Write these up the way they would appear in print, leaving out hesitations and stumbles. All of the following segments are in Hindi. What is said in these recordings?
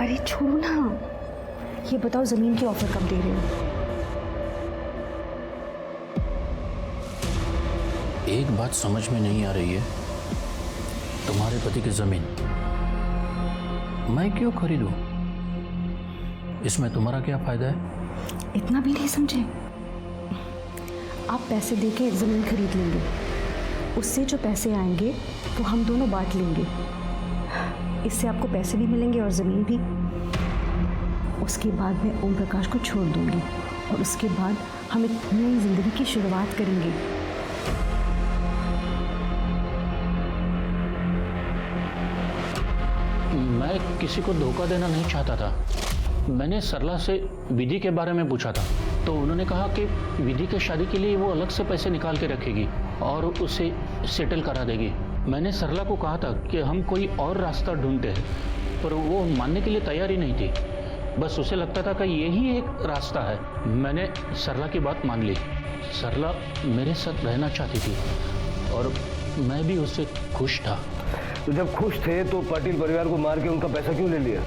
अरे छोड़ो ना, ये बताओ जमीन की ऑफर कब दे रहे हो? एक बात समझ में नहीं आ रही है, तुम्हारे पति की जमीन मैं क्यों खरीदूं? इसमें तुम्हारा क्या फायदा है? इतना भी नहीं समझे? आप पैसे देके जमीन खरीद लेंगे, उससे जो पैसे आएंगे वो हम दोनों बांट लेंगे। इससे आपको पैसे भी मिलेंगे और ज़मीन भी। उसके बाद मैं ओम प्रकाश को छोड़ दूंगी और उसके बाद हम एक नई जिंदगी की शुरुआत करेंगे। मैं किसी को धोखा देना नहीं चाहता था। मैंने सरला से विधि के बारे में पूछा था, तो उन्होंने कहा कि विधि के शादी के लिए वो अलग से पैसे निकाल के रखेगी और उसे सेटल करा देगी। मैंने सरला को कहा था कि हम कोई और रास्ता ढूंढते हैं, पर वो मानने के लिए तैयार ही नहीं थी। बस उसे लगता था कि यही एक रास्ता है। मैंने सरला की बात मान ली। सरला मेरे साथ रहना चाहती थी और मैं भी उससे खुश था। तो जब खुश थे तो पाटिल परिवार को मार के उनका पैसा क्यों ले लिया?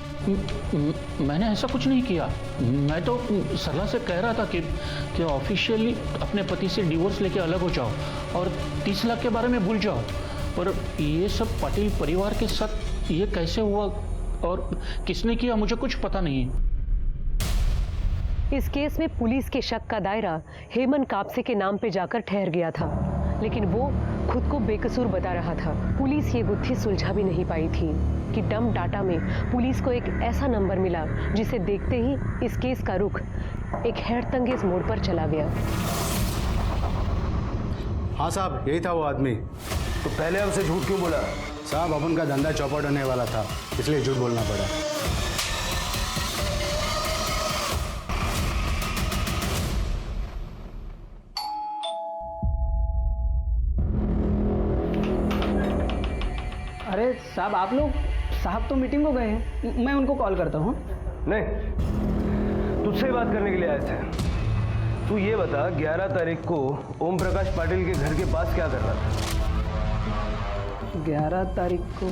मैंने ऐसा कुछ नहीं किया। मैं तो सरला से कह रहा था कि ऑफिशियली अपने पति से डिवोर्स लेके अलग हो जाओ और 30 लाख के बारे में भूल जाओ। पर ये सब पाटिल परिवार के साथ ये कैसे हुआ और किसने किया, मुझे कुछ पता नहीं। इस केस में पुलिस के शक का दायरा हेमंत कापसे के नाम पे जाकर ठहर गया था, लेकिन वो खुद को बेकसूर बता रहा था। पुलिस ये गुत्थी सुलझा भी नहीं पाई थी कि डंप डाटा में पुलिस को एक ऐसा नंबर मिला जिसे देखते ही इस केस का रुख एक हैरतअंगेज मोड़ पर चला गया। हाँ साहब, यही था वो आदमी। तो पहले हमसे झूठ क्यों बोला? साहब, अपन का धंधा चौपट होने वाला था, इसलिए झूठ बोलना पड़ा। अरे साहब, आप लोग, साहब तो मीटिंग को गए हैं, मैं उनको कॉल करता हूँ। नहीं, तुझसे बात करने के लिए आए थे। तू ये बता, 11 तारीख को ओम प्रकाश पाटिल के घर के पास क्या कर रहा था? 11 तारीख को?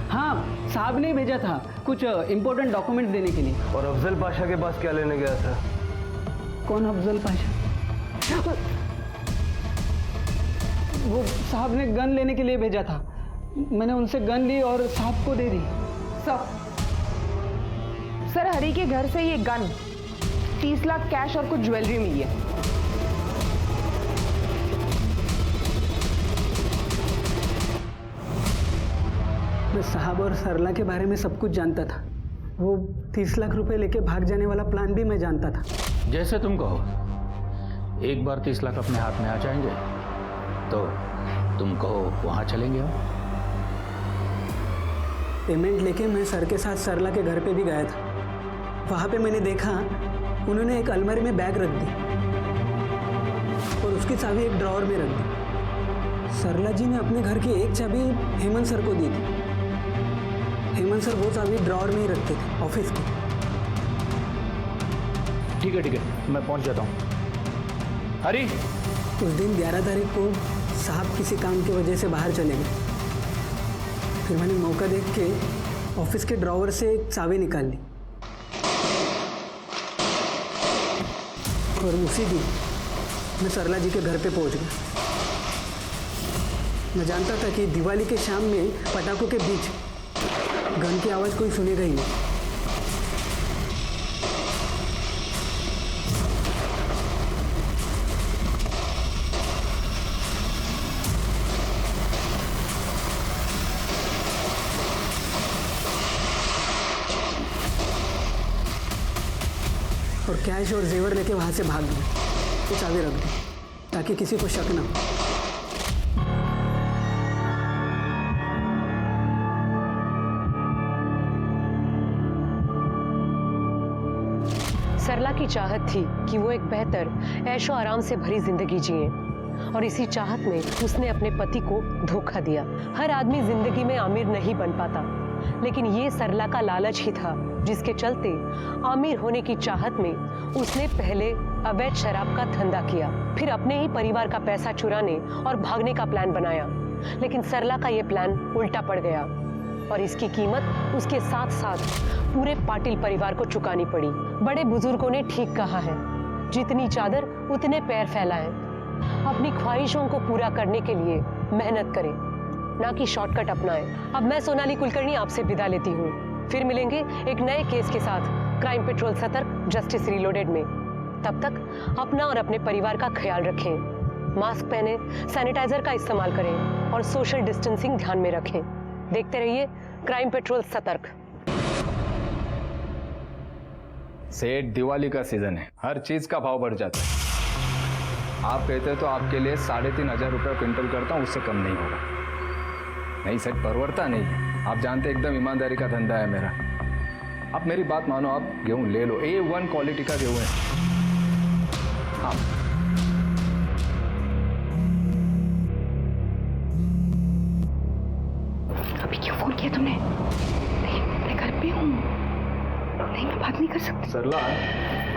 हाँ, साहब ने भेजा था कुछ इम्पोर्टेंट डॉक्यूमेंट देने के लिए। और अफजल पाशा के पास क्या लेने गया था? कौन अफजल पाशा? वो साहब ने गन लेने के लिए भेजा था। मैंने उनसे गन ली और साहब को दे दी। सर, हरी के घर से ये गन, 30 लाख कैश और कुछ ज्वेलरी मिली है। मैं साहब और सरला के बारे में सब कुछ जानता था। वो 30 लाख रुपए लेके भाग जाने वाला प्लान भी मैं जानता था। जैसे तुम कहो। एक बार 30 लाख अपने हाथ में आ जाएंगे तो तुम कहो वहां चलेंगे हम। पेमेंट लेके मैं सर के साथ सरला के घर पे भी गया था। वहाँ पे मैंने देखा उन्होंने एक अलमारी में बैग रख दी और उसकी चाबी एक ड्रॉअर में रख दी। सरला जी ने अपने घर की एक चाबी हेमंत सर को दी थी। हेमंत सर वो चाबी ड्रॉअर में ही रखते थे ऑफिस की। ठीक है, मैं पहुंच जाता हूँ। हरी, उस दिन 11 तारीख को साहब किसी काम की वजह से बाहर चले गए। फिर मैंने मौका देख के ऑफिस के ड्रॉअर से एक चाबी निकाल ली और उसी दिन मैं सरला जी के घर पे पहुंच गया। मैं जानता था कि दिवाली के शाम में पटाखों के बीच गन की आवाज़ कोई सुनेगा ही नहीं। और कैश और जेवर लेके वहाँ से भाग गए। तो चाबी रख दी ताकि किसी को शक ना हो। सरला की चाहत थी कि वो एक बेहतर ऐशो आराम से भरी जिंदगी जिए और इसी चाहत में उसने अपने पति को धोखा दिया। हर आदमी जिंदगी में आमिर नहीं बन पाता, लेकिन ये सरला का लालच ही था जिसके चलते आमिर होने की चाहत में उसने पहले अवैध शराब का धंधा किया, फिर अपने ही परिवार का पैसा चुराने और भागने का प्लान बनाया। लेकिन सरला का ये प्लान उल्टा पड़ गया। और इसकी कीमत उसके साथ साथ पूरे पाटिल परिवार को चुकानी पड़ी। बड़े बुजुर्गों ने ठीक कहा है, जितनी चादर उतने पैर फैलाएं। अपनी ख्वाहिशों को पूरा करने के लिए मेहनत करें, ना कि शॉर्टकट अपनाएं। अब मैं सोनाली कुलकर्णी आपसे विदा लेती हूँ। फिर मिलेंगे एक नए केस के साथ क्राइम पेट्रोल सतर्क जस्टिस रीलोडेड में। तब तक अपना और अपने परिवार का ख्याल रखें, मास्क पहने, सैनिटाइजर का इस्तेमाल करें और सोशल डिस्टेंसिंग ध्यान में रखें। देखते रहिए क्राइम पेट्रोल सतर्क। सेठ, दिवाली का सीजन है, हर चीज का भाव बढ़ जाता है। आप कहते हैं तो आपके लिए 3,500 रुपये क्विंटल करता हूँ, उससे कम नहीं होगा। नहीं सेठ, परवड़ता नहीं। आप जानते एकदम ईमानदारी का धंधा है मेरा। आप मेरी बात मानो, आप गेहूं ले लो, A1 क्वालिटी का गेहूं है। हाँ, अभी क्यों फोन किया तुमने? नहीं, मैं घर पे हूँ। नहीं, मैं बात नहीं कर सकती। सरला,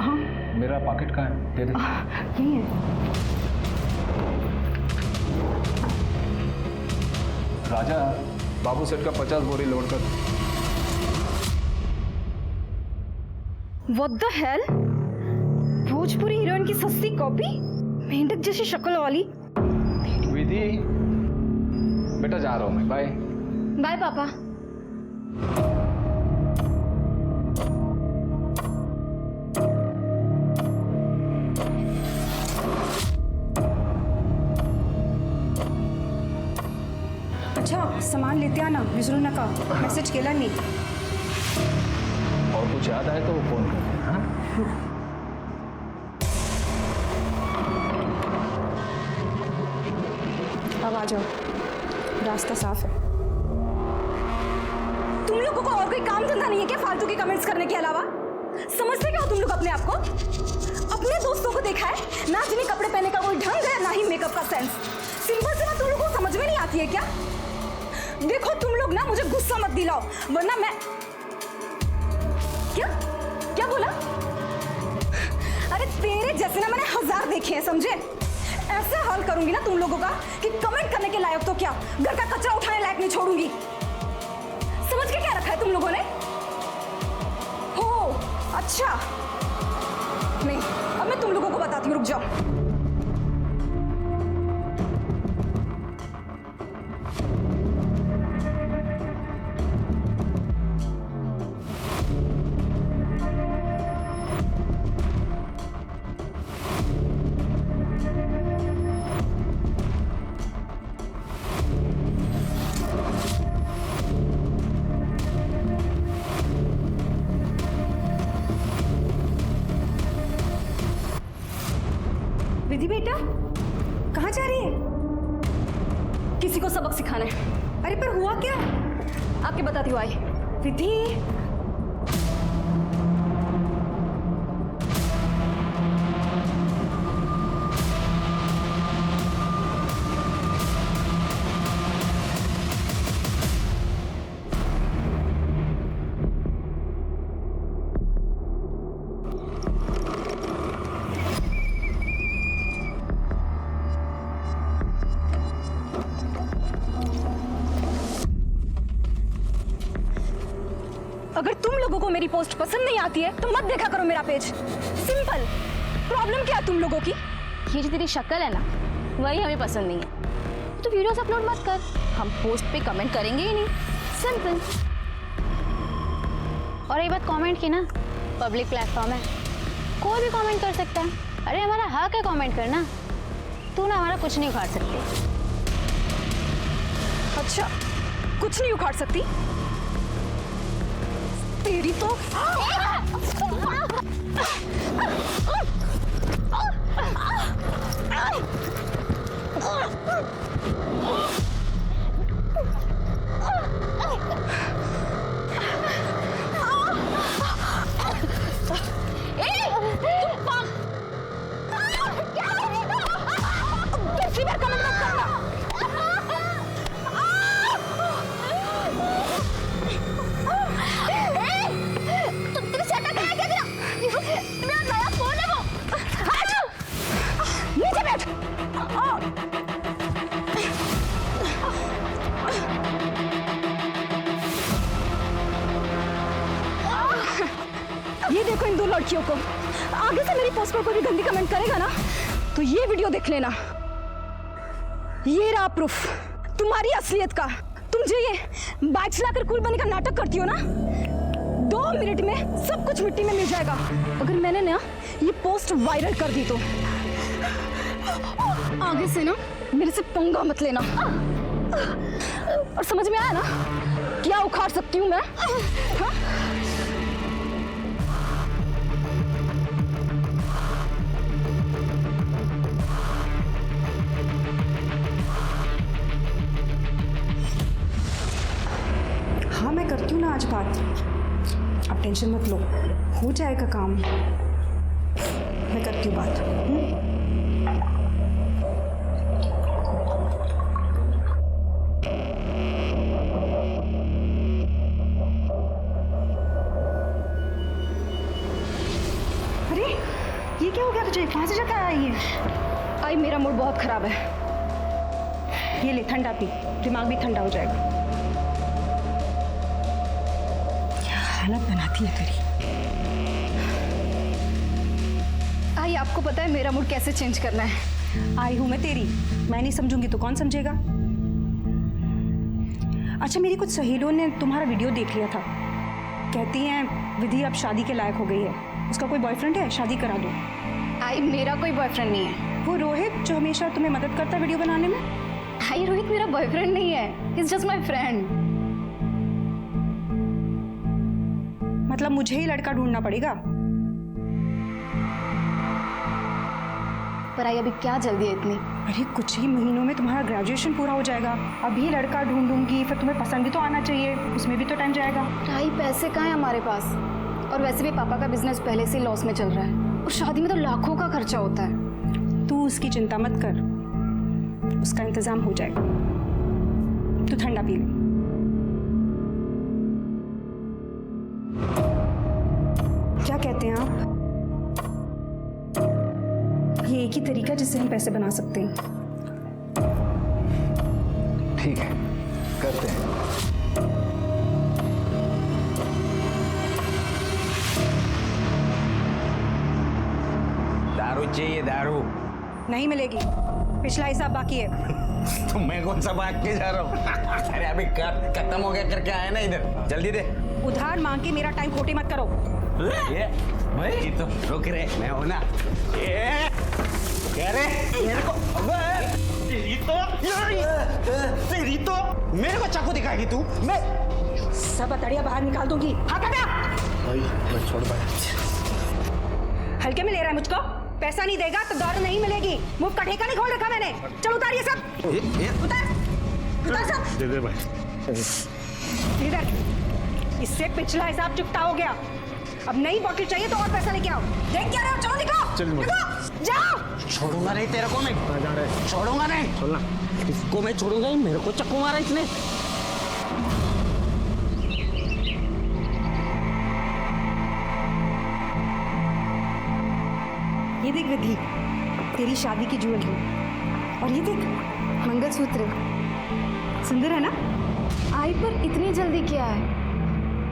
हाँ मेरा पॉकेट कहाँ है? दे दे। यही है। राजा, बाबू सेठ का 50 बोरी लोड कर। What the hell? Bhojpuri heroine की सस्ती कॉपी, मेंढक जैसी शक्ल वाली। विधि, बेटा जा रहा हूँ मैं, बाय। बाय पापा। अच्छा, सामान लेते आना, विसरू नका। मैसेज केला नहीं। और कुछ याद आए तो वो फोन कर देना। हाँ? अब आ जाओ, रास्ता साफ है। तुम लोगों को और कोई काम धंधा नहीं है क्या फालतू के कमेंट्स करने के अलावा? समझते क्या हो तुम लोग अपने आप को? अपने दोस्तों को देखा है ना, जिन्हें कपड़े पहनने का कोई ढंग है, ना ही मेकअप का सेंस। सिंपल सी बात तुम लोगों को समझ में नहीं आती है क्या? देखो तुम लोग ना मुझे गुस्सा मत दिलाओ, वरना मैं क्या क्या बोला? अरे तेरे जैसे ना मैंने 1000 देखे हैं, समझे? ऐसे हाल करूंगी ना तुम लोगों का कि कमेंट करने के लायक तो क्या, घर का कचरा उठाने लायक नहीं छोड़ूंगी। समझ के क्या रखा है तुम लोगों ने? हो अच्छा, नहीं अब मैं तुम लोगों को बताती हूँ, रुक जाओ। विधि बेटा, कहाँ जा रही है? किसी को सबक सिखाना है। अरे पर हुआ क्या? आपके बताती हूँ। आई विधि, अगर तुम लोगों को मेरी पोस्ट पसंद नहीं आती है तो मत देखा करो मेरा पेज। सिंपल। प्रॉब्लम क्या है तुम लोगों की? ये जो तेरी शक्ल है ना, वही हमें पसंद नहीं है। तो वीडियोस अपलोड मत कर, हम पोस्ट पे कमेंट करेंगे ही नहीं। सिंपल। और एक बात कमेंट की ना, पब्लिक प्लेटफॉर्म है, कोई भी कमेंट कर सकता है। अरे हमारा हक है कमेंट करना, तू ना हमारा कुछ नहीं उखाड़ सकती। अच्छा, कुछ नहीं उखाड़ सकती? तेरी तो ये देखो इन दो लड़कियों को, आगे से मेरी पोस्ट पर कोई भी गंदी कमेंट करेगा ना तो ये वीडियो देख लेना। ये रहा प्रूफ तुम्हारी असलियत का। तुम जो ये बाइक चलाकर कूल बनने का नाटक करती हो ना, 2 मिनट में सब कुछ मिट्टी में मिल जाएगा। अगर मैंने ना ये पोस्ट वायरल कर दी तो आगे से ना मेरे से पंगा मत लेना। और समझ में आया ना क्या उखाड़ सकती हूँ मैं? हाँ? हाँ मैं करती हूँ ना आज बात, अब टेंशन मत लो, हो जाएगा काम। मैं करती हूँ बात। अरे ये क्या हो गया तुझे? कहाँ से जाकर आया ये? आई मेरा मूड बहुत खराब है। ये ले ठंडा पी, दिमाग भी ठंडा हो जाएगा। हालत बनाती है तेरी। आई आपको पता है मेरा मूड कैसे चेंज करना है? आई हूं मैं तेरी, मैं नहीं समझूंगी तो कौन समझेगा? अच्छा मेरी कुछ सहेलियों ने तुम्हारा वीडियो देख लिया था, कहती हैं विधि अब शादी के लायक हो गई है, उसका कोई बॉयफ्रेंड है, शादी करा दो। आई मेरा कोई बॉयफ्रेंड नहीं है। वो रोहित जो हमेशा तुम्हें मदद करता है वीडियो बनाने में? आई रोहित मेरा बॉयफ्रेंड नहीं है, he is just my friend. मतलब मुझे ही लड़का ढूंढना पड़ेगा? पर आई अभी क्या जल्दी है इतनी? अरे कुछ ही महीनों में तुम्हारा ग्रेजुएशन पूरा हो जाएगा, अभी लड़का ढूंढूंगी फिर तुम्हें पसंद भी तो आना चाहिए, उसमें भी तो टाइम जाएगा। आई पैसे कहाँ हैं हमारे पास, और वैसे भी पापा का बिजनेस पहले से लॉस में चल रहा है, और शादी में तो लाखों का खर्चा होता है। तू उसकी चिंता मत कर, उसका इंतजाम हो जाएगा। तू ठंडा पी ले। क्या कहते हैं आप? ये एक ही तरीका जिससे हम पैसे बना सकते हैं। ठीक है, करते हैं। दारू चाहिए? दारू नहीं मिलेगी, पिछला हिसाब बाकी है। तो मैं कौन सा भाग के जा रहा हूँ? अरे अभी खत्म हो गया करके आया ना, इधर जल्दी दे। उधार मांग के मेरा टाइम खोटी मत करो। ये भाई तो रुक रे, मैं हूं ना। ये कह रहे मेरे को, अबे तेरी तो मेरे को चाकू दिखाएगी तू? मैं सब अतड़िया बाहर निकाल दूंगी। हाथ हटा। भाई मैं छोड़ भाई। हल्के में ले रहा है मुझको? पैसा नहीं देगा तो दारू नहीं मिलेगी। मुंह का ठेका नहीं खोल रखा मैंने। चल उतार ये सब। उतार सब। दे दे भाई। इधर, इससे पिछला हिसाब चुकता हो गया। अब नई बोतल चाहिए तो और पैसा लेके आओ। देख क्या रहे हो? चलो निकलो। निकलो, जाओ। छोड़ूंगा नहीं तेरे को मैं। छोड़ूंगा नहीं। छोड़ना। इसको मैं छोड़ूंगा ही, मेरे को चक्कू मारा इसने। ये देख विधि, तेरी शादी की ज्वेलरी, और ये देख मंगलसूत्र। सुंदर है ना? आई पर इतनी जल्दी क्या है?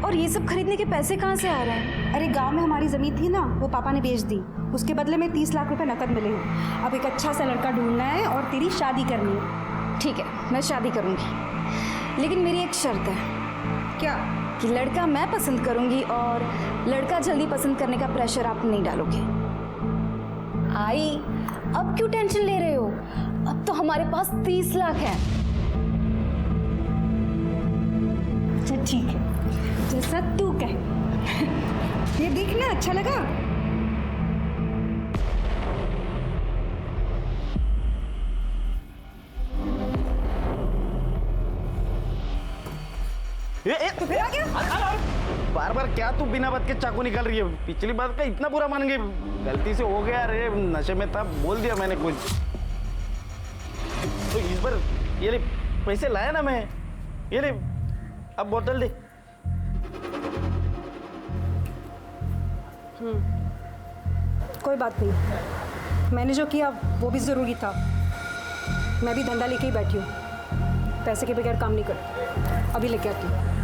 और ये सब खरीदने के पैसे कहाँ से आ रहे हैं? अरे गांव में हमारी जमीन थी ना, वो पापा ने बेच दी, उसके बदले में 30 लाख रुपए नकद मिले हैं। अब एक अच्छा सा लड़का ढूंढना है और तेरी शादी करनी है। ठीक है, मैं शादी करूँगी, लेकिन मेरी एक शर्त है। क्या? कि लड़का मैं पसंद करूँगी और लड़का जल्दी पसंद करने का प्रेशर आप नहीं डालोगे। आई, अब क्यों टेंशन ले रहे हो? अब तो हमारे पास 30 लाख है। अच्छा ठीक है, जैसा तू कहे। ये देखना अच्छा लगा? तो फिर आ गया? बार बार क्या तू बिना बात के चाकू निकाल रही है? पिछली बात का इतना बुरा मान गई? गलती से हो गया रे, नशे में था, बोल दिया मैंने कुछ। तो इस बार ये ले, पैसे लाया ना मैं, ये ले, अब बोतल दे। कोई बात नहीं, मैंने जो किया वो भी ज़रूरी था। मैं भी धंधा लेके ही बैठी हूँ, पैसे के बगैर काम नहीं करती। अभी लेके आती हूँ।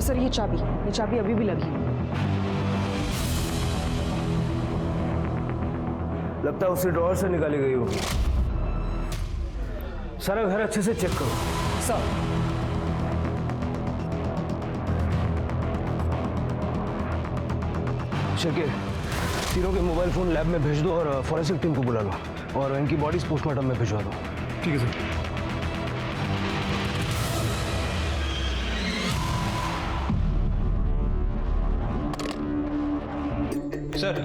सर ये चाबी अभी भी लगी है। लगता है उसी ड्रॉअर से निकाली गई होगी। सारा घर अच्छे से चेक करो। सर शिर्के, तीनों के मोबाइल फोन लैब में भेज दो और फॉरेंसिक टीम को बुला लो और इनकी बॉडीज पोस्टमार्टम में भिजवा दो। ठीक है सर। सर,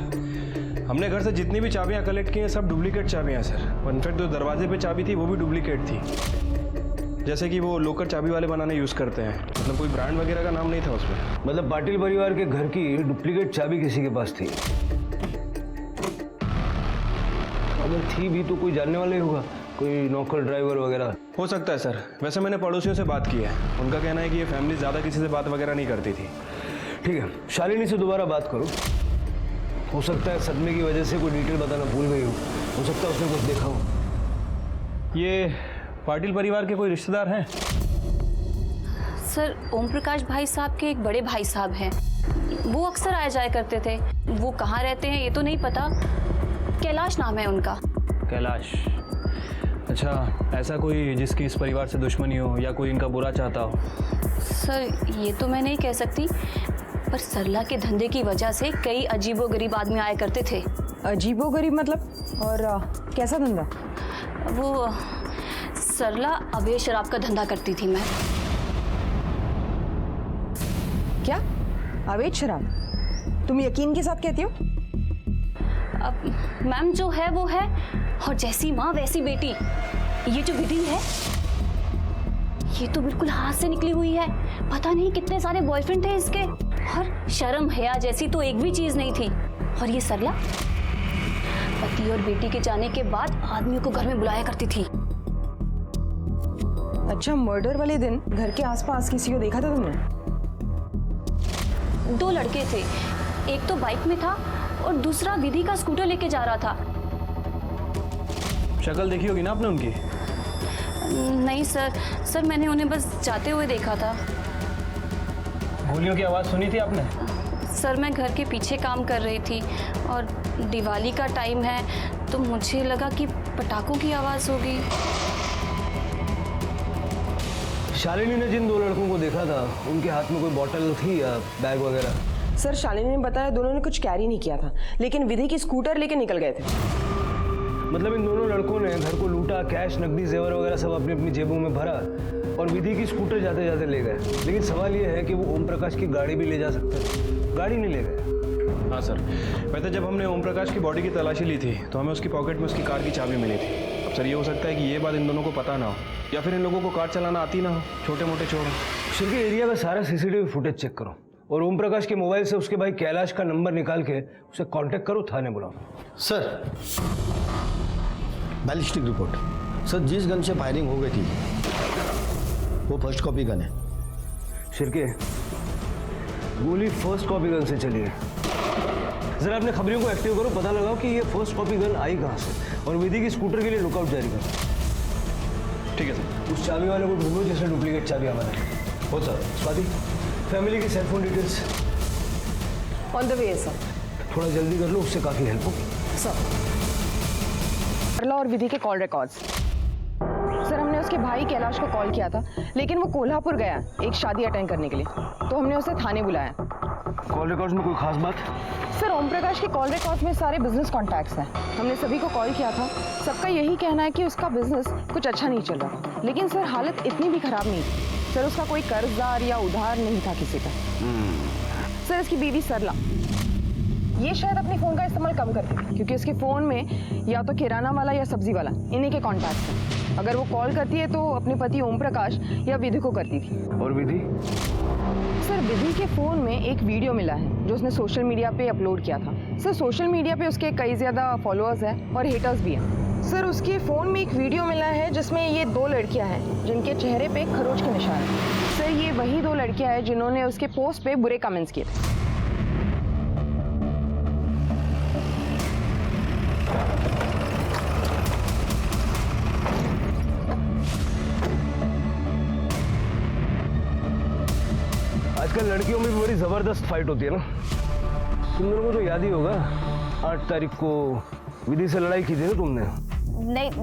हमने घर से जितनी भी चाबियां कलेक्ट की हैं सब डुप्लीकेट चाबियां सर। इनफैक्ट जो दरवाजे पे चाबी थी वो भी डुप्लीकेट थी, जैसे कि वो लोकर चाबी वाले बनाने यूज़ करते हैं। मतलब कोई ब्रांड वगैरह का नाम नहीं था उसमें। मतलब पाटिल परिवार के घर की डुप्लीकेट चाबी किसी के पास थी। अगर थी भी तो कोई जानने वाला ही होगा, कोई नौकर ड्राइवर वगैरह। हो सकता है सर। वैसे मैंने पड़ोसियों से बात की है, उनका कहना है कि ये फैमिली ज़्यादा किसी से बात वगैरह नहीं करती थी। ठीक है, शालिनी से दोबारा बात करो। हो सकता है सदमे की वजह से कोई डिटेल बताना भूल गई हो सकता है उसने कुछ देखा हो। ये पाटिल परिवार के कोई रिश्तेदार हैं? सर, ओम प्रकाश भाई साहब के एक बड़े भाई साहब हैं। वो अक्सर आया जाया करते थे। वो कहाँ रहते हैं ये तो नहीं पता। कैलाश नाम है उनका। कैलाश? अच्छा, ऐसा कोई जिसकी इस परिवार से दुश्मनी हो या कोई इनका बुरा चाहता हो? सर, ये तो मैं नहीं कह सकती, पर सरला के धंधे की वजह से कई अजीबोगरीब आदमी आया करते थे। अजीबोगरीब मतलब? और कैसा धंधा? वो सरला अवैध शराब का धंधा करती थी। मैं क्या? अवैध शराब? तुम यकीन के साथ कहती हो? अब मैम जो है वो है, और जैसी माँ वैसी बेटी। ये जो विधि है ये तो बिल्कुल हाथ से निकली हुई है। पता नहीं कितने सारे बॉयफ्रेंड थे इसके, और शर्म हया जैसी तो एक भी चीज नहीं थी। और ये सरला पति और बेटी के जाने के बाद आदमियों को घर में बुलाया करती थी। अच्छा, मर्डर वाले दिन घर के आसपास किसी को देखा था तुमने? 2 लड़के थे, एक तो बाइक में था और दूसरा विधि का स्कूटर लेके जा रहा था। शक्ल देखी होगी ना आपने उनकी? नहीं सर, मैंने उन्हें बस जाते हुए देखा था। गोलियों की आवाज़ सुनी थी आपने? सर, मैं घर के पीछे काम कर रही थी और दिवाली का टाइम है तो मुझे लगा कि पटाखों की आवाज़ होगी। शालिनी ने जिन 2 लड़कों को देखा था उनके हाथ में कोई बॉटल थी या बैग वगैरह? सर, शालिनी ने बताया दोनों ने कुछ कैरी नहीं किया था, लेकिन विधि की स्कूटर लेके निकल गए थे। मतलब इन दोनों लड़कों ने घर को लूटा, कैश, नकदी, जेवर वगैरह सब अपनी अपनी जेबों में भरा और विधि की स्कूटर जाते जाते ले गए। लेकिन सवाल ये है कि वो ओम प्रकाश की गाड़ी भी ले जा सकते थे, गाड़ी नहीं ले गए। हाँ सर, वैसे जब हमने ओम प्रकाश की बॉडी की तलाशी ली थी तो हमें उसकी पॉकेट में उसकी कार की चाबी मिली थी। अब सर, ये हो सकता है कि ये बात इन दोनों को पता ना हो, या फिर इन लोगों को कार चलाना आती ना हो, छोटे मोटे चोर। शिरके एरिया का सारा सीसीटीवी फुटेज चेक करो और ओम प्रकाश के मोबाइल से उसके भाई कैलाश का नंबर निकाल के उसे कांटेक्ट करो, थाने बुलाओ। Sir, ballistic report. सर, जिस गन से फायरिंग हो गई थी वो फर्स्ट कॉपी गन है। शिरके, गोली फर्स्ट कॉपी गन से चली है। जरा अपने खबरियों को एक्टिव करो, पता लगाओ कि ये फर्स्ट कॉपी गन आई कहाँ से और विधि की स्कूटर के लिए लुकआउट जारी करो। ठीक है सर। उस चाबी वाले को ढूंढो जिसने डुप्लीकेट चाबी हमारे। हो सर। स्वाति, फैमिली की cellphone details on the way sir. थोड़ा जल्दी कर लो, उससे काफ़ी हेल्प होगी सर। सरला और विधि के कॉल रिकॉर्ड्स। सर, हमने उसके भाई कैलाश को कॉल किया था, लेकिन वो कोल्हापुर गया एक शादी अटेंड करने के लिए, तो हमने उसे थाने बुलाया। कॉल रिकॉर्ड्स में कोई खास बात? सर, ओम प्रकाश के कॉल रिकॉर्ड्स में सारे बिजनेस कॉन्टैक्ट्स हैं। हमने सभी को कॉल किया था, सबका यही कहना है कि उसका बिजनेस कुछ अच्छा नहीं चल रहा। लेकिन सर, हालत इतनी भी खराब नहीं थी। सर, उसका कोई कर्जदार या उधार नहीं था किसी का। सर, इसकी बीवी सरला ये शायद अपने फ़ोन का इस्तेमाल कम करती थी, क्योंकि उसके फ़ोन में या तो किराना वाला या सब्जी वाला इन्हीं के कॉन्टैक्ट्स हैं। अगर वो कॉल करती है तो अपने पति ओम प्रकाश या विधि को करती थी। और विधि? सर, विधि के फ़ोन में एक वीडियो मिला है जो उसने सोशल मीडिया पे अपलोड किया था। सर, सोशल मीडिया पे उसके कई ज़्यादा फॉलोअर्स हैं और हेटर्स भी हैं। सर, उसके फ़ोन में एक वीडियो मिला है जिसमें ये 2 लड़कियां हैं जिनके चेहरे पे खरोच के निशान हैं। सर, ये वही 2 लड़कियां हैं जिन्होंने उसके पोस्ट पे बुरे कमेंट्स किए थे। आजकल लड़कियों में भी बड़ी जबरदस्त फाइट होती है ना। तुम लोगों को तो याद ही होगा 8 तारीख को विधि से लड़ाई की थी ना तुमने।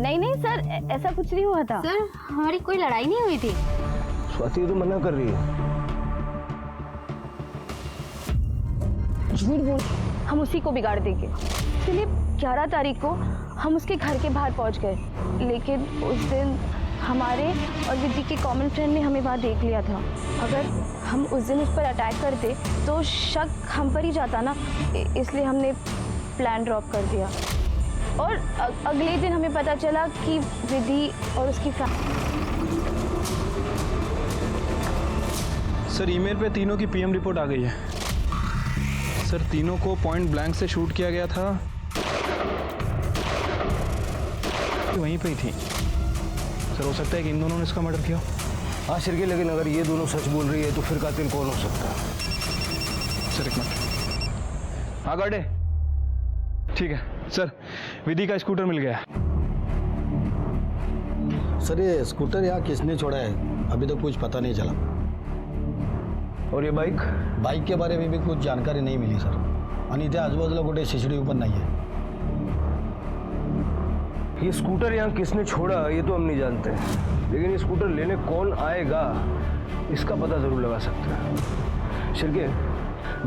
नहीं सर, ऐसा कुछ नहीं हुआ था सर हमारी कोई लड़ाई नहीं हुई थी। स्वाति तो मना कर रही है। झूठ बोल, हम उसी को बिगाड़ देंगे। इसलिए 11 तारीख को हम उसके घर के बाहर पहुंच गए, लेकिन उस दिन हमारे और विधि के कॉमन फ्रेंड ने हमें वहाँ देख लिया था। अगर हम उस दिन उस पर अटैक करते तो शक हम पर ही जाता ना, इसलिए हमने प्लान ड्रॉप कर दिया। और अगले दिन हमें पता चला कि विधि और उसकी सर ईमेल पे तीनों की पीएम रिपोर्ट आ गई है सर। तीनों को पॉइंट ब्लैंक से शूट किया गया था, वहीं पे ही थी सर। हो सकता है कि इन दोनों ने इसका मर्डर किया। हाँ शिरके, लेकिन अगर ये दोनों सच बोल रही है तो फिर कातिल कौन हो सकता है? सर एक मिनट। हाँ गार्डे, ठीक है सर। विधि का स्कूटर मिल गया। सर ये स्कूटर यहाँ किसने छोड़ा है अभी तक कुछ पता नहीं चला। और ये बाइक के बारे में भी कुछ जानकारी नहीं मिली सर। आणि इथे आजूबाजूला कुठे CCTV पण नाही आहे। ये स्कूटर यहाँ किसने छोड़ा ये तो हम नहीं जानते, लेकिन ये स्कूटर लेने कौन आएगा इसका पता जरूर लगा सकते हैं। शिरके,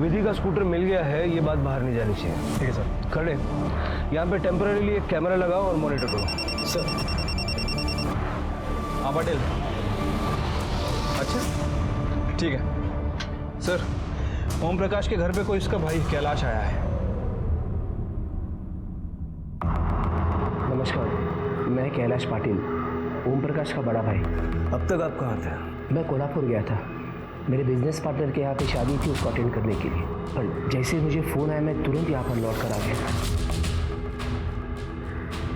विधि का स्कूटर मिल गया है, ये बात बाहर नहीं जानी चाहिए। ठीक है सर। खड़े यहाँ पे टेम्पररीली एक कैमरा लगाओ और मॉनिटर करो। सर हाँ पटेल, अच्छा ठीक है सर। ओम प्रकाश के घर पे कोई इसका भाई कैलाश आया है। नमस्कार, मैं कैलाश पाटिल, ओम प्रकाश का बड़ा भाई। अब तक आप कहाँ थे? मैं कोल्हापुर गया था, मेरे बिजनेस पार्टनर के यहाँ पे शादी थी, उसको अटेंड करने के लिए। पर जैसे मुझे फ़ोन आया मैं तुरंत यहाँ पर लौट कर आ गया।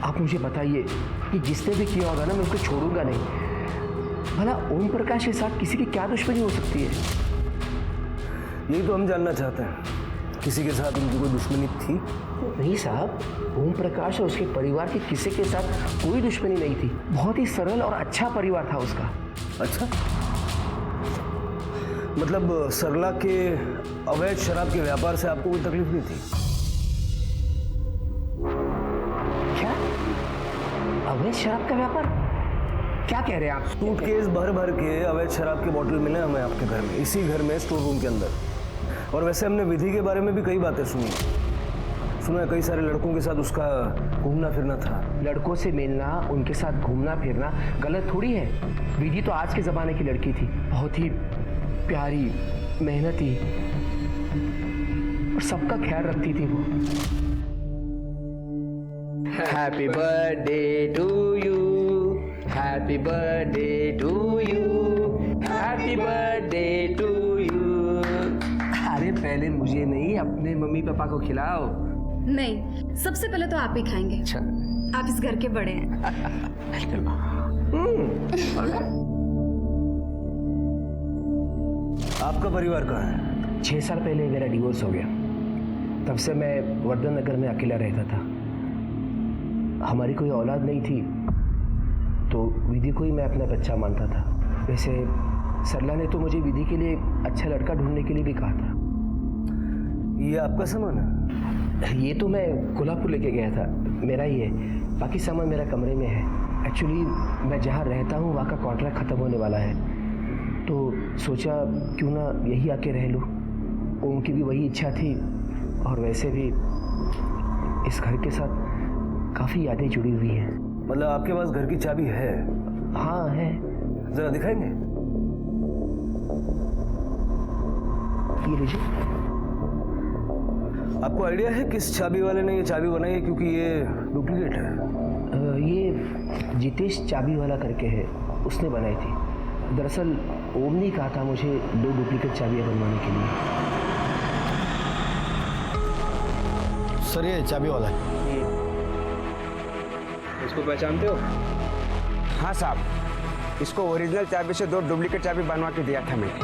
आप मुझे बताइए कि जिसने भी किया होगा ना, मैं उसको छोड़ूंगा नहीं। भला ओम प्रकाश के साथ किसी की क्या दुश्मनी हो सकती है? यही तो हम जानना चाहते हैं, किसी के साथ उनकी कोई दुश्मनी थी? नहीं साहब, ओम प्रकाश और उसके परिवार के किसी के साथ कोई दुश्मनी नहीं थी। बहुत ही सरल और अच्छा परिवार था उसका। अच्छा, मतलब सरला के अवैध शराब के व्यापार से आपको कोई तकलीफ नहीं थी? क्या अवैध शराब का व्यापार? क्या कह रहे हैं आप? सूटकेस भर भर के अवैध शराब के बोतल मिले हमें आपके घर में, इसी घर में स्टोर रूम के अंदर। और वैसे हमने विधि के बारे में भी कई बातें सुनी। सुना है कई सारे लड़कों के साथ उसका घूमना फिरना था। लड़कों से मिलना, उनके साथ घूमना फिरना गलत थोड़ी है। विधि तो आज के ज़माने की लड़की थी, बहुत ही प्यारी, मेहनती और सबका ख्याल रखती थी वो। Happy birthday to you, happy birthday to you, happy birthday to you. अरे पहले मुझे नहीं, अपने मम्मी पापा को खिलाओ। नहीं, सबसे पहले तो आप ही खाएंगे। अच्छा, आप इस घर के बड़े हैं। आपका परिवार कहाँ है? 6 साल पहले मेरा डिवोर्स हो गया, तब से मैं वर्धन नगर में अकेला रहता था। हमारी कोई औलाद नहीं थी, तो विधि को ही मैं अपना बच्चा मानता था। वैसे सरला ने तो मुझे विधि के लिए अच्छा लड़का ढूंढने के लिए भी कहा था। ये आपका सामान है? ये तो मैं कोल्हापुर लेके गया था, मेरा ही है। बाकी सामान मेरा कमरे में है। एक्चुअली मैं जहाँ रहता हूँ वहाँ का कॉन्ट्रैक्ट ख़त्म होने वाला है, तो सोचा क्यों ना यही आके रह लूँ। ओम की भी वही इच्छा थी, और वैसे भी इस घर के साथ काफ़ी यादें जुड़ी हुई हैं। मतलब आपके पास घर की चाबी है? हाँ है। जरा दिखाएंगे? ये लीजिए। आपको आइडिया है किस चाबी वाले ने ये चाबी बनाई है? क्योंकि ये डुप्लीकेट है। ये जितेश चाबी वाला करके है, उसने बनाई थी। दरअसल ओम ने कहा था मुझे 2 डुप्लीकेट चाबियाँ बनवाने के लिए। सर ये चाबी वाला है। इसको पहचानते हो? हाँ साहब, इसको ओरिजिनल चाबी से 2 डुप्लीकेट चाबी बनवा के दिया था मैंने,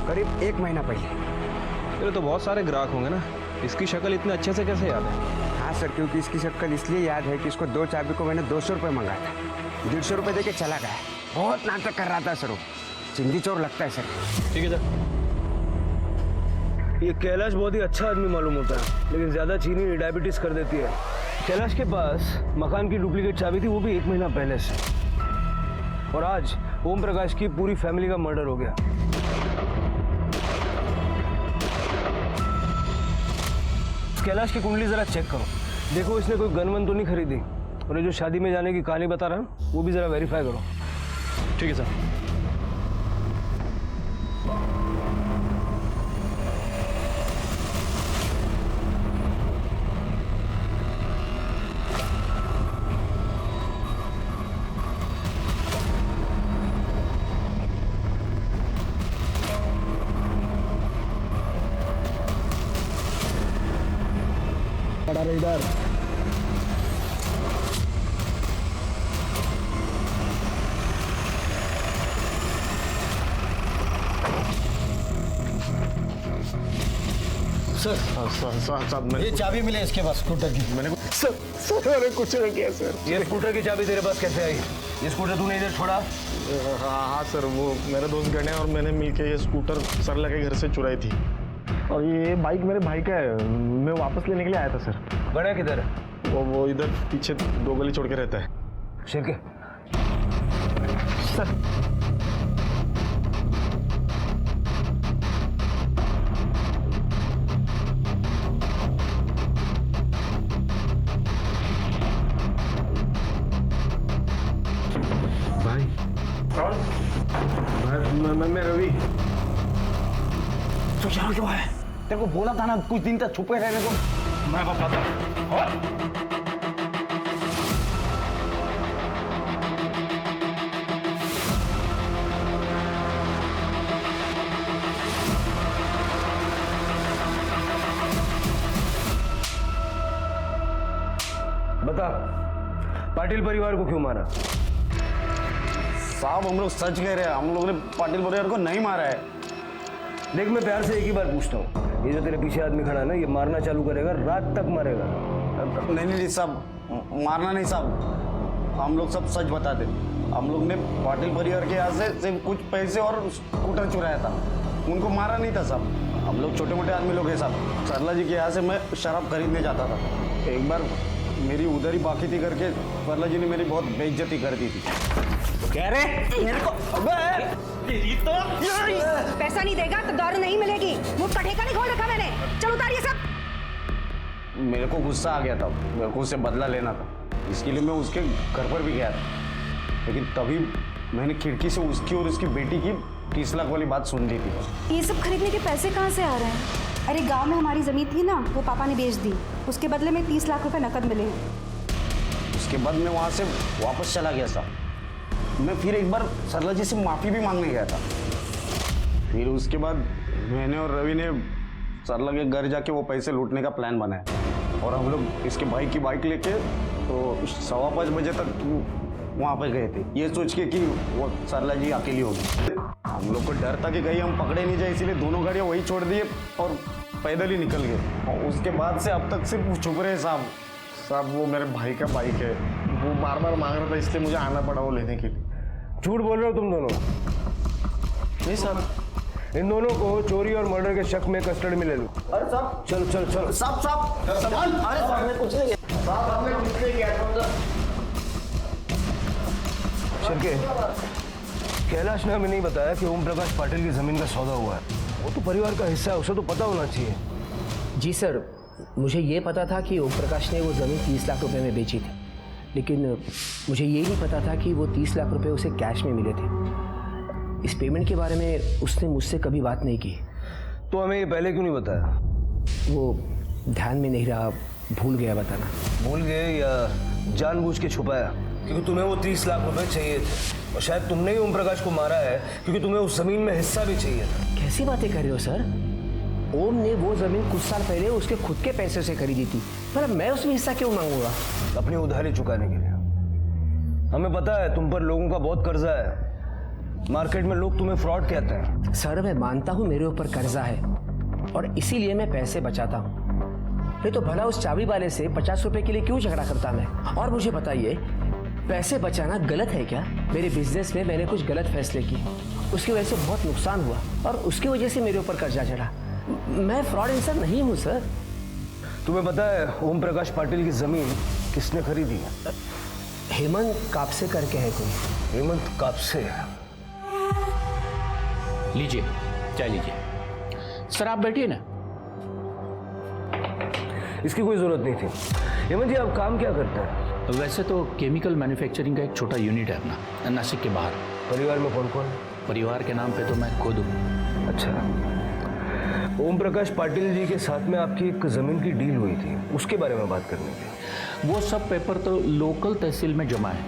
करीब 1 महीना पहले। ये तो बहुत सारे ग्राहक होंगे ना, इसकी शक्ल इतने अच्छे से कैसे याद है? हाँ सर, क्योंकि इसकी शक्ल इसलिए याद है कि इसको 2 चाबी को मैंने 200 रुपये मंगाया था, 150 रुपये दे के चला गया। बहुत नाटक कर रहा था सर वो, चिंदी चोर लगता है सर। ठीक है सर। ये कैलाश बहुत ही अच्छा आदमी मालूम होता है, लेकिन ज्यादा चीनी डायबिटीज कर देती है। कैलाश के पास मकान की डुप्लीकेट चाबी थी, वो भी 1 महीना पहले से। और आज ओम प्रकाश की पूरी फैमिली का मर्डर हो गया। कैलाश की कुंडली जरा चेक करो, देखो इसने कोई गन वन तो नहीं खरीदी। और ये जो शादी में जाने की कहानी बता रहा है वो भी जरा वेरीफाई करो। ठीक है सर। पड़ा रहे इधर। सर ये चाबी मिले इसके पास स्कूटर की। मैंने सर कुछ नहीं किया सर। ये स्कूटर की चाबी तेरे पास कैसे आई? ये स्कूटर तूने इधर छोड़ा? हाँ सर, वो मेरे दोस्त गणे और मैंने मिलके ये स्कूटर सरला के घर से चुराई थी। और ये बाइक मेरे भाई का है, मैं वापस लेने के लिए आया था सर। गणे किधर है? वो इधर पीछे 2 गली छोड़ के रहता है। शिरके सर भाई मैं रवि। तो यहाँ क्यों है? तेरे को बोला था ना कुछ दिन तक छुपे रहने को। मैं बताता बता, पाटिल परिवार को क्यों मारा? साहब हम लोग सच कह रहे हैं, हम लोगों ने पाटिल परिवार को नहीं मारा है। देख मैं प्यार से एक ही बार पूछता हूँ, ये जो तेरे पीछे आदमी खड़ा है ना, ये मारना चालू करेगा, रात तक मारेगा। नहीं साहब, मारना नहीं साहब, हम लोग सब सच बताते। हम लोग ने पाटिल परिवार के यहाँ से सिर्फ कुछ पैसे और स्कूटर चुराया था, उनको मारा नहीं था साहब। हम लोग छोटे मोटे आदमी लोग हैं साहब। सरला जी के यहाँ से मैं शराब खरीदने जाता था, एक बार मेरी उधर ही बाकी थी करके सरला जी ने मेरी बहुत बेइज्जती कर दी थी। कह रहे मेरे को पैसा नहीं देगा तो दारू नहीं मिलेगी। मुंह का ठेका नहीं खोल रखा मैंने। चल उतारिए सब। मेरे को गुस्सा आ गया था, मेरे को उससे बदला लेना था, इसके लिए मैं उसके घर पर भी गया था। लेकिन तभी मैंने खिड़की से उसकी और उसकी बेटी की 30 लाख वाली बात सुन ली थी। ये सब खरीदने के पैसे कहाँ से आ रहे हैं? अरे गांव में हमारी जमीन थी ना, वो पापा ने बेच दी, उसके बदले में 30 लाख रुपए नकद मिले हैं। उसके बाद मैं वहाँ से वापस चला गया था। मैं फिर एक बार सरला जी से माफ़ी भी मांगने गया था। फिर उसके बाद मैंने और रवि ने सरला के घर जाके वो पैसे लूटने का प्लान बनाया और हम लोग इसके भाई की बाइक लेके तो 5:15 बजे तक वहाँ पे गए थे, ये सोच के कि वो सरला जी अकेली होगी। हम लोग को डर था कि कहीं हम पकड़े नहीं जाए, इसीलिए दोनों गाड़ियाँ वही छोड़ दिए और पैदल ही निकल गए। और उसके बाद से अब तक सिर्फ छुप रहे साहब। साहब वो मेरे भाई का बाइक है, वो बार बार मांग रहा था, इसलिए मुझे आना पड़ा वो लेने के लिए। झूठ बोल रहे हो तुम दोनों? नहीं साहब, इन दोनों को चोरी और मर्डर के शक में कस्टडी में ले लो। अरे साहब चलो चलो चलो। साहब साहब अरे साहब ने कुछ नहीं किया, साहब हमने कुछ नहीं किया। शिरके, कैलाश ने हमें नहीं बताया कि ओम प्रकाश पाटिल की जमीन का सौदा हुआ है। वो तो परिवार का हिस्सा है, उसे तो पता होना चाहिए। जी सर, मुझे ये पता था कि ओम प्रकाश ने वो ज़मीन 30 लाख रुपए में बेची थी, लेकिन मुझे ये नहीं पता था कि वो 30 लाख रुपए उसे कैश में मिले थे। इस पेमेंट के बारे में उसने मुझसे कभी बात नहीं की। तो हमें ये पहले क्यों नहीं बताया? वो ध्यान में नहीं रहा, भूल गया बताना। भूल गए या जानबूझ के छुपाया? क्योंकि तुम्हें वो 30 लाख रुपए चाहिए थे और शायद तुमने ही ओम प्रकाश को मारा है क्योंकि तुम्हें उस जमीन में हिस्सा भी चाहिए था। कैसी बातें कर रहे हो सर? ओम ने वो जमीन कुछ साल पहले उसके खुद के पैसे से खरीदी थी, पर मैं उसमें हिस्सा क्यों मांगूंगा? अपनी उधारी चुकाने के लिए। हमें पता है तुम पर लोगों का बहुत कर्जा है, मार्केट में लोग तुम्हें फ्रॉड कहते हैं। सर मैं मानता हूँ मेरे ऊपर कर्जा है और इसीलिए मैं पैसे बचाता हूँ, नहीं तो भला उस चाबी वाले से 50 रुपए के लिए क्यों झगड़ा करता मैं? और मुझे बताइए, पैसे बचाना गलत है क्या? मेरे बिजनेस में मैंने कुछ गलत फैसले किए, उसकी वजह से बहुत नुकसान हुआ और उसकी वजह से मेरे ऊपर कर्जा चढ़ा। मैं फ्रॉड इंसान नहीं हूँ सर। तुम्हें पता है ओम प्रकाश पाटिल की जमीन किसने खरीदी है? हेमंत कापसे करके है कोई। हेमंत कापसे? लीजिए चाय लीजिए। सर आप बैठिए ना। इसकी कोई जरूरत नहीं थी। हेमंत जी आप काम क्या करते हैं? वैसे तो केमिकल मैन्युफैक्चरिंग का एक छोटा यूनिट है अपना, नासिक के बाहर। परिवार में कौन कौन है? परिवार के नाम पे तो मैं खुद हूँ। अच्छा, ओम प्रकाश पाटिल जी के साथ में आपकी एक जमीन की डील हुई थी, उसके बारे में बात करनी थी। वो सब पेपर तो लोकल तहसील में जमा है,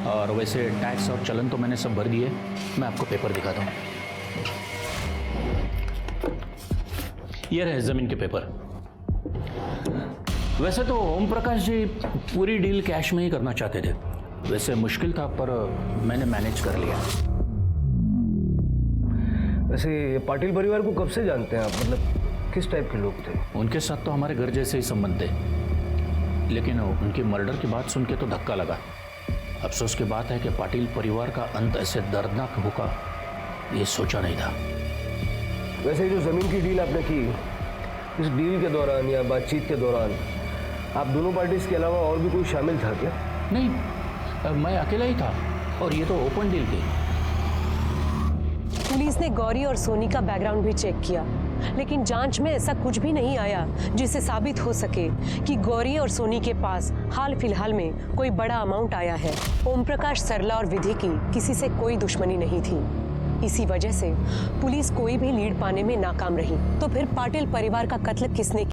और वैसे टैक्स और चलन तो मैंने सब भर दिए। मैं आपको पेपर दिखाता हूँ। ये रहे जमीन के पेपर। वैसे तो ओम प्रकाश जी पूरी डील कैश में ही करना चाहते थे। वैसे मुश्किल था पर मैंने मैनेज कर लिया। वैसे ये पाटिल परिवार को कब से जानते हैं आप? मतलब किस टाइप के लोग थे? उनके साथ तो हमारे घर जैसे ही संबंध थे, लेकिन उनकी मर्डर की बात सुन के तो धक्का लगा। अफसोस की बात है कि पाटिल परिवार का अंत ऐसे दर्दनाक होगा ये सोचा नहीं था। वैसे जो ज़मीन की डील आपने की, इस डील के दौरान या बातचीत के दौरान आप दोनों पार्टीज के अलावा और भी कोई शामिल था क्या? नहीं, मैं अकेला ही था, और ये तो ओपन डील थी। पुलिस ने गौरी और सोनी का बैकग्राउंड भी चेक किया, लेकिन जांच में ऐसा कुछ भी नहीं आया जिससे साबित हो सके कि गौरी और सोनी के पास हाल फिलहाल में कोई बड़ा अमाउंट आया है। ओम प्रकाश, सरला और विधि की किसी से कोई दुश्मनी नहीं थी। इसी वजह से पुलिस कोई भी लीड पाने में नाकाम रही। तो फिर पाटिल परिवार का कत्ल किसने